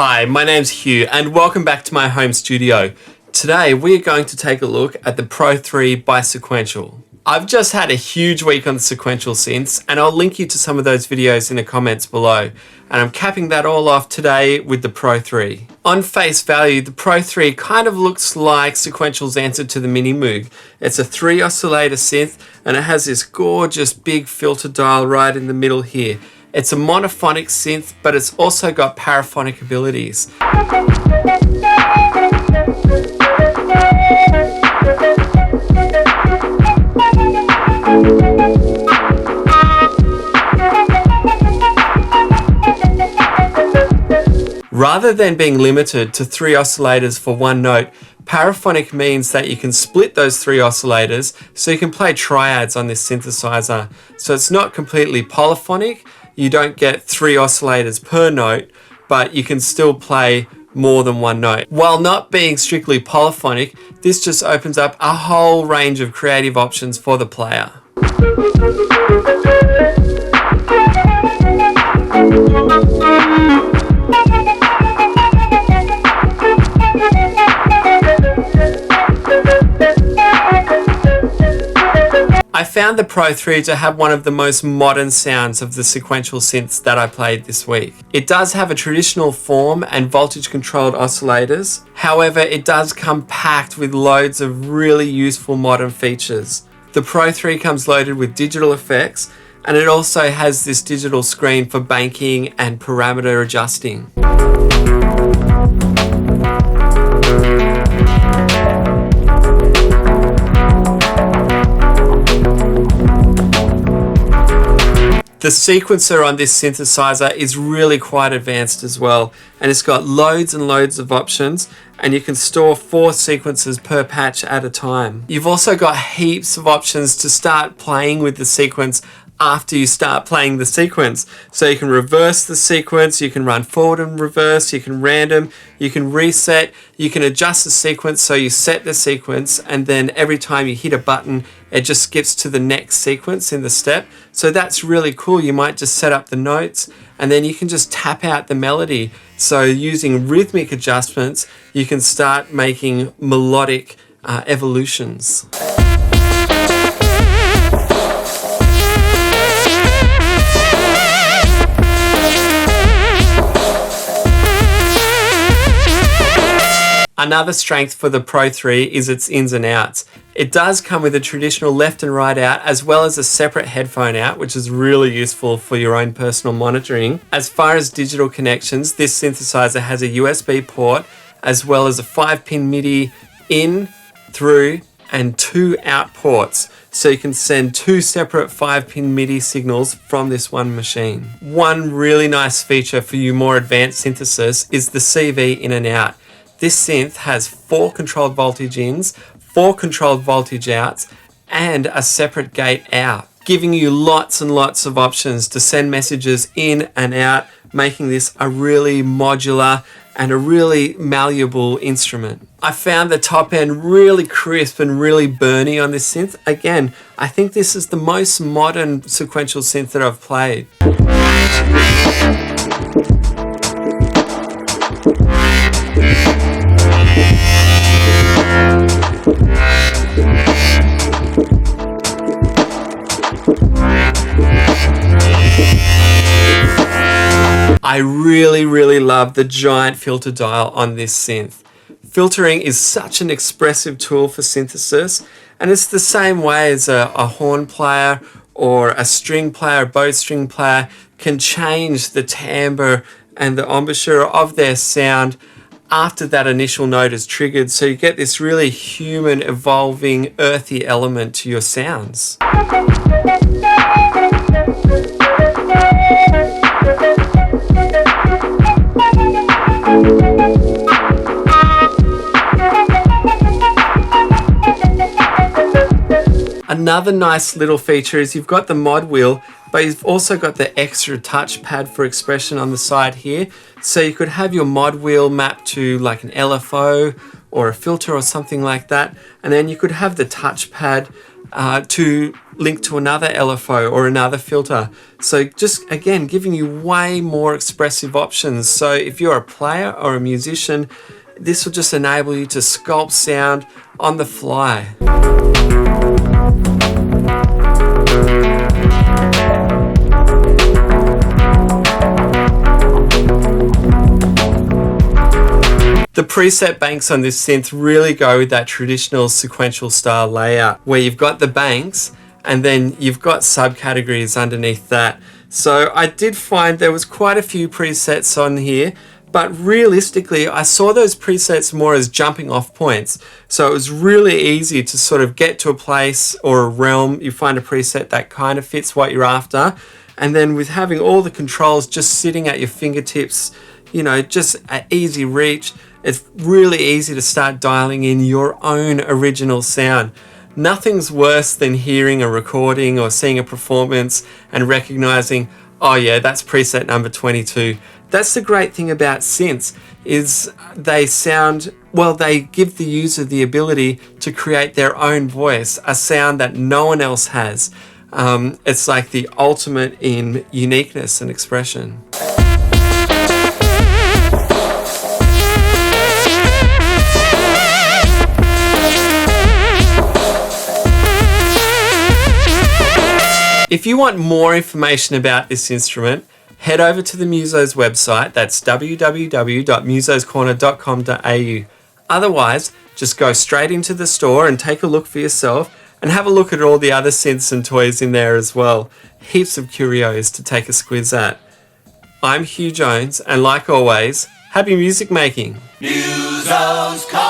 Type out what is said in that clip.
Hi, my name's Hugh and welcome back to my home studio. Today we're going to take a look at the Pro-3 by Sequential. I've just had a huge week on the Sequential synths and I'll link you to some of those videos in the comments below. And I'm capping that all off today with the Pro-3. On face value, the Pro-3 kind of looks like Sequential's answer to the Mini Moog. It's a 3 oscillator synth and it has this gorgeous big filter dial right in the middle here. It's a monophonic synth, but it's also got paraphonic abilities. Rather than being limited to 3 oscillators for one note, paraphonic means that you can split those 3 oscillators so you can play triads on this synthesizer. So it's not completely polyphonic. You don't get 3 oscillators per note, but you can still play more than one note. While not being strictly polyphonic, this just opens up a whole range of creative options for the player. I found the Pro-3 to have one of the most modern sounds of the sequential synths that I played this week. It does have a traditional form and voltage controlled oscillators. However, it does come packed with loads of really useful modern features. The Pro-3 comes loaded with digital effects and it also has this digital screen for banking and parameter adjusting. The sequencer on this synthesizer is really quite advanced as well, and it's got loads and loads of options, and you can store 4 sequences per patch at a time. You've also got heaps of options to start playing with the sequence after you start playing the sequence. So you can reverse the sequence, you can run forward and reverse, you can random, you can reset, you can adjust the sequence so you set the sequence and then every time you hit a button it just skips to the next sequence in the step. So that's really cool. You might just set up the notes and then you can just tap out the melody. So using rhythmic adjustments you can start making melodic evolutions. Another strength for the Pro-3 is its ins and outs. It does come with a traditional left and right out as well as a separate headphone out, which is really useful for your own personal monitoring. As far as digital connections, this synthesizer has a USB port as well as a 5-pin MIDI in, through and 2 out ports. So you can send 2 separate 5-pin MIDI signals from this one machine. One really nice feature for you more advanced synthesis is the CV in and out. This synth has 4 controlled voltage ins, 4 controlled voltage outs, and a separate gate out, giving you lots and lots of options to send messages in and out, making this a really modular and a really malleable instrument. I found the top end really crisp and really burny on this synth. Again, I think this is the most modern sequential synth that I've played. I really love the giant filter dial on this synth. Filtering is such an expressive tool for synthesis, and it's the same way as a horn player or a string player, bow string player can change the timbre and the embouchure of their sound after that initial note is triggered, so you get this really human, evolving, earthy element to your sounds. Another nice little feature is you've got the mod wheel, but you've also got the extra touchpad for expression on the side here. So you could have your mod wheel mapped to like an LFO or a filter or something like that. And then you could have the touchpad to linked to another LFO or another filter. So just again, giving you way more expressive options. So if you're a player or a musician, this will just enable you to sculpt sound on the fly. The preset banks on this synth really go with that traditional sequential style layout where you've got the banks and then you've got subcategories underneath that. So I did find there was quite a few presets on here, but realistically I saw those presets more as jumping off points. So it was really easy to sort of get to a place or a realm, you find a preset that kind of fits what you're after, and then with having all the controls just sitting at your fingertips, you know, just at easy reach, it's really easy to start dialing in your own original sound. Nothing's worse than hearing a recording or seeing a performance and recognizing, oh yeah, that's preset number 22. That's the great thing about synths, is they sound, well, they give the user the ability to create their own voice, a sound that no one else has. It's like the ultimate in uniqueness and expression. If you want more information about this instrument, head over to the Muso's website, that's www.musoscorner.com.au. Otherwise, just go straight into the store and take a look for yourself and have a look at all the other synths and toys in there as well. Heaps of curios to take a squiz at. I'm Hugh Jones, and like always, happy music making! Muso's Corner.